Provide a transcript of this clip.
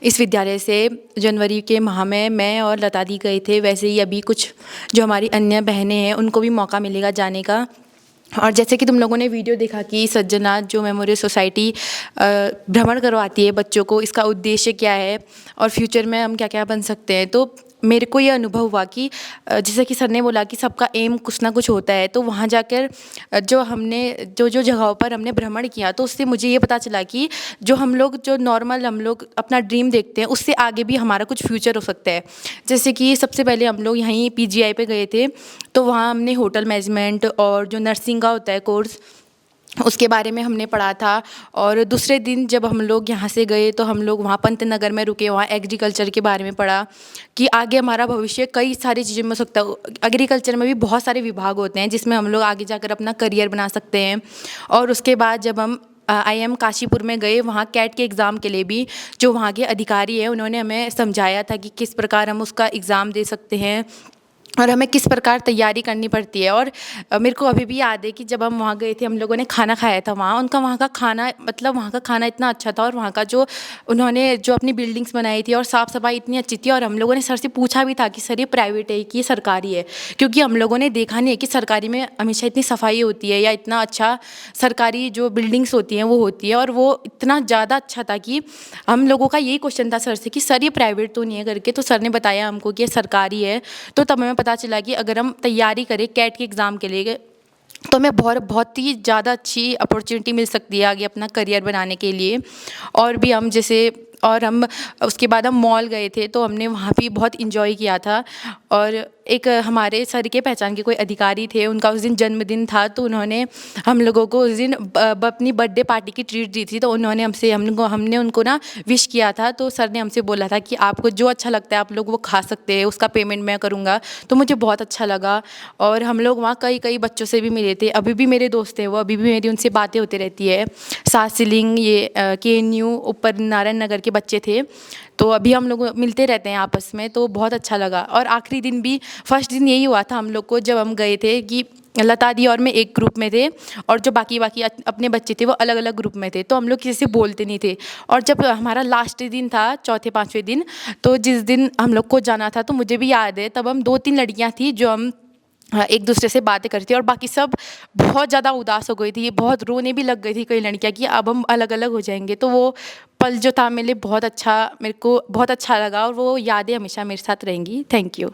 इस विद्यालय से जनवरी के माह में मैं और लता दी गए थे। वैसे ही अभी कुछ जो हमारी अन्य बहनें हैं उनको भी मौका मिलेगा जाने का। और जैसे कि तुम लोगों ने वीडियो देखा कि सज्जनाथ जो मेमोरियल सोसाइटी भ्रमण करवाती है बच्चों को, इसका उद्देश्य क्या है और फ्यूचर में हम क्या क्या बन सकते हैं। तो मेरे को ये अनुभव हुआ कि जैसे कि सर ने बोला कि सबका एम कुछ ना कुछ होता है। तो वहाँ जाकर जो हमने जो जो जगहों पर हमने भ्रमण किया तो उससे मुझे ये पता चला कि जो नॉर्मल हम लोग अपना ड्रीम देखते हैं उससे आगे भी हमारा कुछ फ्यूचर हो सकता है। जैसे कि सबसे पहले हम लोग यहीं पीजीआई पे गए थे, तो वहाँ हमने होटल मैनेजमेंट और जो नर्सिंग का होता है कोर्स उसके बारे में हमने पढ़ा था। और दूसरे दिन जब हम लोग यहाँ से गए तो हम लोग वहाँ पंतनगर में रुके, वहाँ एग्रीकल्चर के बारे में पढ़ा कि आगे हमारा भविष्य कई सारी चीज़ों में हो सकता है। एग्रीकल्चर में भी बहुत सारे विभाग होते हैं जिसमें हम लोग आगे जाकर अपना करियर बना सकते हैं। और उसके बाद जब हम IIM काशीपुर में गए, वहाँ कैट के एग्ज़ाम के लिए भी जो वहाँ के अधिकारी हैं उन्होंने हमें समझाया था कि किस प्रकार हम उसका एग्ज़ाम दे सकते हैं और हमें किस प्रकार तैयारी करनी पड़ती है। और मेरे को अभी भी याद है कि जब हम वहाँ गए थे हम लोगों ने खाना खाया था वहाँ, वहाँ का खाना मतलब वहाँ का खाना इतना अच्छा था और वहाँ का जो उन्होंने जो अपनी बिल्डिंग्स बनाई थी और साफ़ सफाई इतनी अच्छी थी। और हम लोगों ने सर से पूछा भी था कि सर ये प्राइवेट है कि ये सरकारी है, क्योंकि हम लोगों ने देखा नहीं है कि सरकारी में हमेशा इतनी सफाई होती है या इतना अच्छा सरकारी जो बिल्डिंग्स होती हैं वो होती है। और वो इतना ज़्यादा अच्छा था कि हम लोगों का यही क्वेश्चन था सर से कि सर ये प्राइवेट तो नहीं है करके, तो सर ने बताया हमको कि ये सरकारी है। तो तब हमें पता चला कि अगर हम तैयारी करें कैट के एग्ज़ाम के लिए तो हमें बहुत ही ज़्यादा अच्छी अपॉर्चुनिटी मिल सकती है आगे अपना करियर बनाने के लिए। और भी हम जैसे और हम उसके बाद हम मॉल गए थे तो हमने वहाँ भी बहुत इन्जॉय किया था। और एक हमारे सर के पहचान के कोई अधिकारी थे, उनका उस दिन जन्मदिन था तो उन्होंने हम लोगों को उस दिन अपनी बर्थडे पार्टी की ट्रीट दी थी। तो उन्होंने हमने उनको ना विश किया था। तो सर ने हमसे बोला था कि आपको जो अच्छा लगता है आप लोग वो खा सकते हैं, उसका पेमेंट मैं करूँगा। तो मुझे बहुत अच्छा लगा। और हम लोग वहाँ कई बच्चों से भी मिले थे, अभी भी मेरे दोस्त हैं वो, अभी भी मेरी उनसे बातें होती रहती है। सासिलिंग ये KNU ऊपर नारायण नगर के बच्चे थे, तो अभी हम लोग मिलते रहते हैं आपस में, तो बहुत अच्छा लगा। और आखिरी दिन भी फर्स्ट दिन यही हुआ था हम लोग को जब हम गए थे कि लता दी और मैं एक ग्रुप में थे और जो बाकी अपने बच्चे थे वो अलग अलग ग्रुप में थे, तो हम लोग किसी से बोलते नहीं थे। और जब हमारा लास्ट दिन था चौथे पाँचवें दिन, तो जिस दिन हम लोग को जाना था तो मुझे भी याद है तब हम 2-3 लड़कियां थी जो हम एक दूसरे से बातें करती और बाकी सब बहुत ज़्यादा उदास हो गई थी, बहुत रोने भी लग गई थी कई लड़कियां कि अब हम अलग अलग हो जाएंगे। तो वो पल जो था मेरे लिए बहुत अच्छा, मेरे को बहुत अच्छा लगा और वो यादें हमेशा मेरे साथ रहेंगी। Thank you.